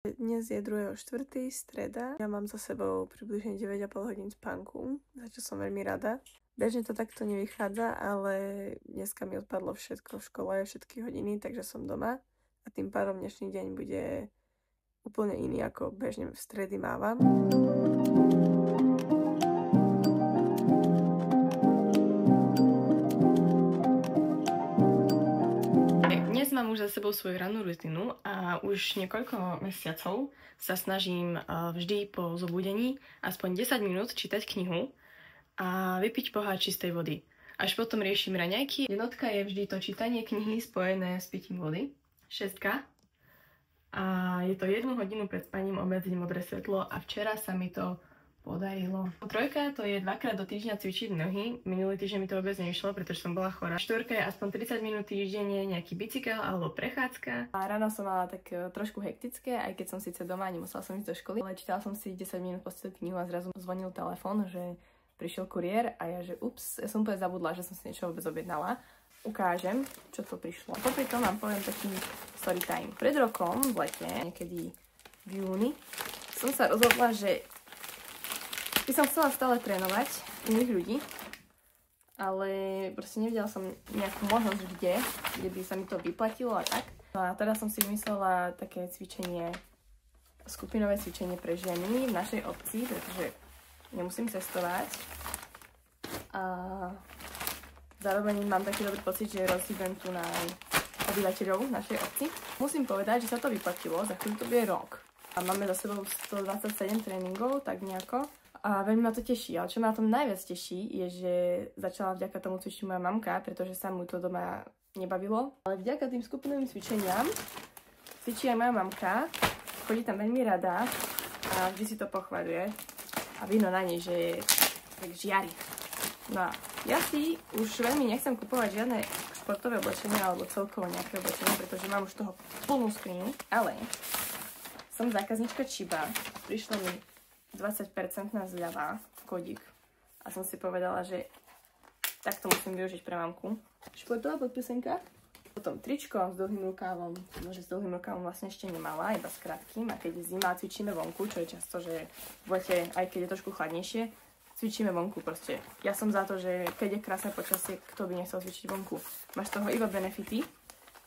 Dnes je 2.4. streda. Ja mám za sebou približne 9,5 hodín spánku, za čo som veľmi rada. Bežne to takto nevychádza, ale dneska mi odpadlo všetko v škole, všetky hodiny, takže som doma. A tým pádom dnešný deň bude úplne iný, ako bežne v stredy mávam. Dnes mám už za sebou svoju rannú rutinu a už niekoľko mesiacov sa snažím vždy po zobudení aspoň 10 minút čítať knihu a vypiť pohár čistej vody. Až potom riešim raňajky. Jednotka je vždy to čítanie knihy spojené s pitím vody. 6. A je to 1 hodinu pred spaním obmedzím modré svetlo a včera sa mi to podarilo. 3. to je 2-krát do týždňa cvičiť nohy. Minulý týždeň mi to vôbec nevyšlo, pretože som bola chorá. 4. je aspoň 30 minút týždenne nejaký bicykel alebo prechádzka. A ráno som mala tak trošku hektické, aj keď som síce doma, nemusela som ísť do školy, ale čítala som si 10 minút po knihu a zrazu zvonil telefón, že prišiel kuriér a ja, že ups, ja som úplne zabudla, že som si niečo vôbec objednala. Ukážem, čo to prišlo. Popri tom vám poviem taký story time. Pred rokom, v lete, niekedy v júni, som sa rozhodla, že by som chcela stále trénovať iných ľudí, ale proste nevidela som nejakú možnosť, kde by sa mi to vyplatilo a tak. No a teda som si vymyslela také cvičenie, skupinové cvičenie pre ženy v našej obci, pretože nemusím cestovať a zároveň mám taký dobrý pocit, že rozhýbem tu na obyvateľov našej obci. Musím povedať, že sa to vyplatilo, za chvíľu to bude rok. A máme za sebou 127 tréningov, tak nejako. A veľmi ma to teší, ale čo ma na tom najviac teší, je, že začala vďaka tomu cvičiť moja mamka, pretože sa mu to doma nebavilo. Ale vďaka tým skupinovým cvičeniam cvičí aj moja mamka, chodí tam veľmi rada a vždy si to pochvaľuje. A vidno na nej, že tak žiari. No a ja si už veľmi nechcem kupovať žiadne športové oblečenie alebo celkovo nejaké oblečenie, pretože mám už toho plnú skriňu, ale som zákaznička Chiba. Prišlo mi 20% zľava, kódik. A som si povedala, že takto musím využiť pre mamku. Športová podpisenka. Potom tričko s dlhým rukávom. Nože s dlhým rukávom vlastne ešte nemala, iba s krátkým. A keď je zima, cvičíme vonku, čo je často, že v lete, aj keď je trošku chladnejšie, cvičíme vonku proste. Ja som za to, že keď je krásne počasie, kto by nechcel cvičiť vonku. Máš z toho iba benefity.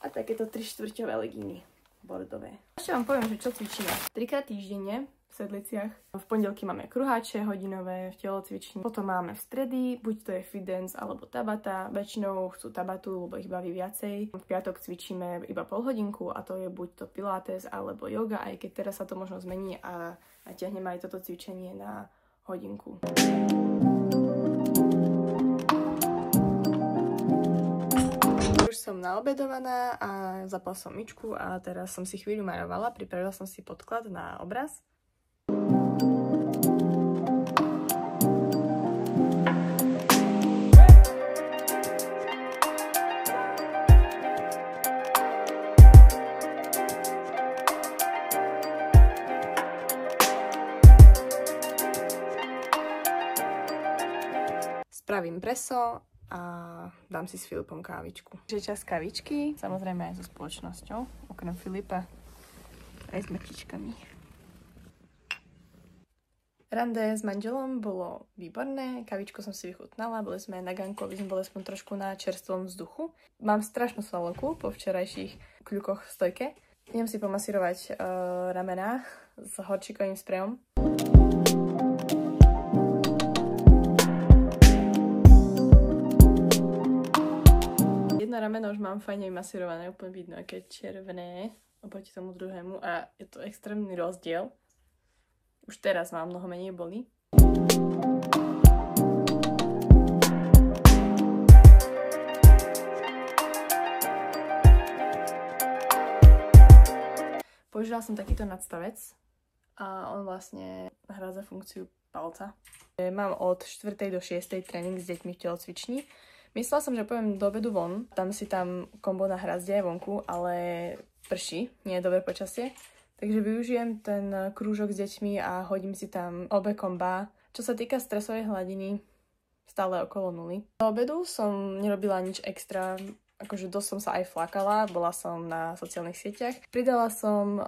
A takéto 3/4 legíny bordové. Ešte vám poviem, že čo cvičíme. 3-krát týždenne v sedliciach. V pondelky máme kruháče hodinové v telocvični. Potom máme v stredy, buď to je fit dance alebo tabata. Väčšinou chcú tabatu, lebo ich baví viacej. V piatok cvičíme iba pol hodinku a to je buď to pilates alebo yoga, aj keď teraz sa to možno zmení a natiahneme aj toto cvičenie na hodinku. Už som naobedovaná a zapala som myčku a teraz som si chvíľu maľovala. Pripravila som si podklad na obraz. Spravím preso a dám si s Filipom kávičku. Je čas kávičky, samozrejme aj so spoločnosťou, okrem Filipa, aj s mrtičkami. Rande s manželom bolo výborné, kávičku som si vychutnala, boli sme na ganku, aby sme boli aspoň trošku na čerstvom vzduchu. Mám strašnú svalovku po včerajších kľukoch v stojke. Idem si pomasírovať ramená s horčíkovým sprejom. Jedno rameno už mám fajne vymasírované, úplne vidno, aké červené oproti tomu druhému a je to extrémny rozdiel. Už teraz mám mnoho menej boli. Použila som takýto nadstavec a on vlastne hrádza funkciu palca. Mám od 4. do 6. tréning s deťmi v telocvični. Myslela som, že pôjdem do obedu von, tam si kombo na hrazde aj vonku, ale prší, nie je dobré počasie. Takže využijem ten krúžok s deťmi a hodím si tam obe komba. Čo sa týka stresovej hladiny, stále okolo 0. Do obedu som nerobila nič extra, akože dosť som sa aj flakala, bola som na sociálnych sieťach. Pridala som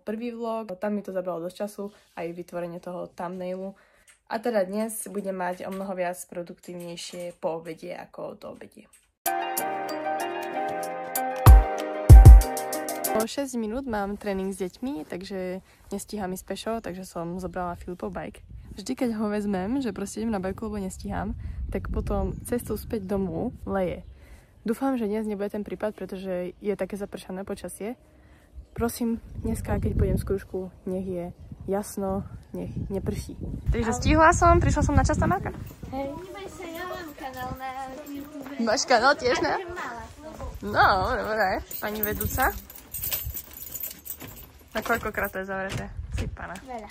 prvý vlog, tam mi to zabralo dosť času, aj vytvorenie toho thumbnailu. A teda dnes budem mať o mnoho viac produktívnejšie po obede ako do obede. O 6 minút mám tréning s deťmi, takže nestíham ísť pešo, takže som zobrala Filipov bike. Vždy, keď ho vezmem, že proste idem na bajku, lebo nestíham, tak potom cestou späť domov leje. Dúfam, že dnes nebude ten prípad, pretože je také zapršané počasie. Prosím, dneska, keď pôjdem z krúžku, nech je jasno, nech neprší. Takže stihla som, prišla som na čas na Marka. Hej. Neboj sa, ja mám kanál na YouTube. Máš kanál tiež, ne? No, dobre. Pani vedúca. Na koľkokrát to je zavreté? Sypané. Veľa.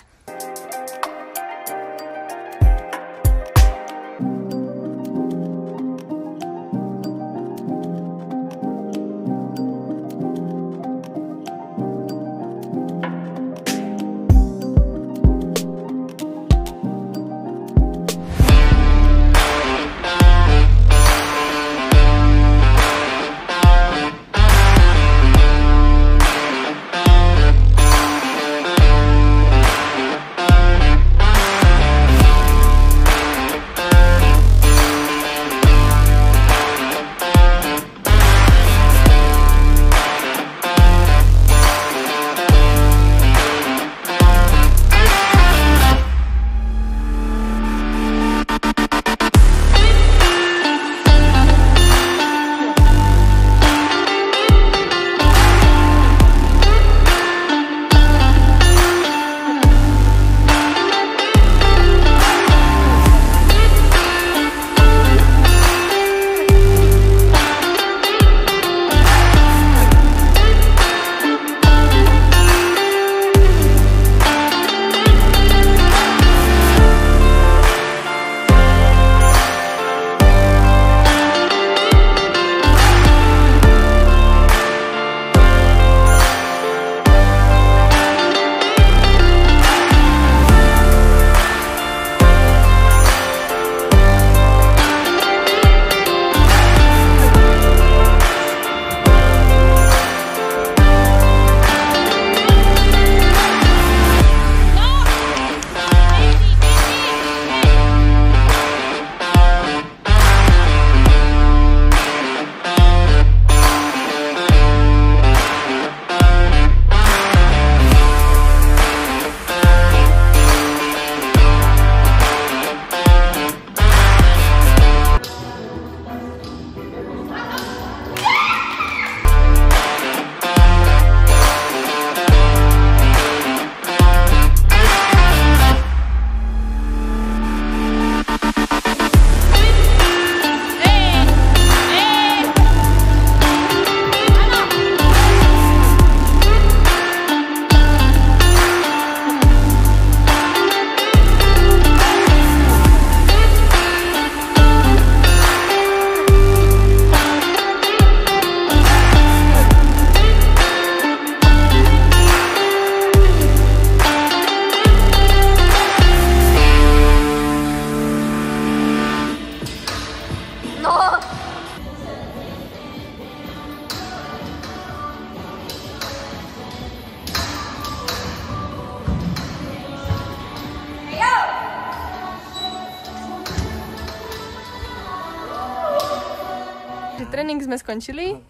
Tréning sme skončili,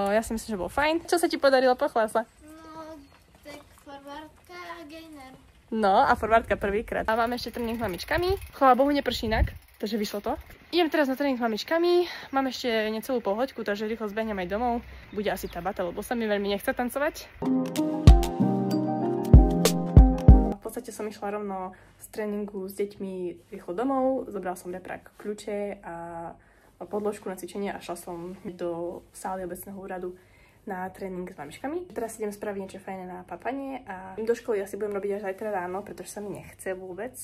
ja si myslím, že bol fajn. Čo sa ti podarilo, pochvál sa? No, tak forwardka a gainer. No a forwardka prvýkrát. A máme ešte tréning s mamičkami. Chvála Bohu, neprší inak, takže vyšlo to. Idem teraz na tréning s mamičkami, mám ešte necelú polhoďku, takže rýchlo zbehnem aj domov. Bude asi tá bata, lebo sa mi veľmi nechce tancovať. V podstate som išla rovno z tréningu s deťmi rýchlo domov, zobral som reprak, kľúče a podložku na cvičenie a šla som do sály obecného úradu na tréning s mamičkami. Teraz idem spraviť niečo fajné na papanie a do školy asi budem robiť až zajtra ráno, pretože sa mi nechce vôbec.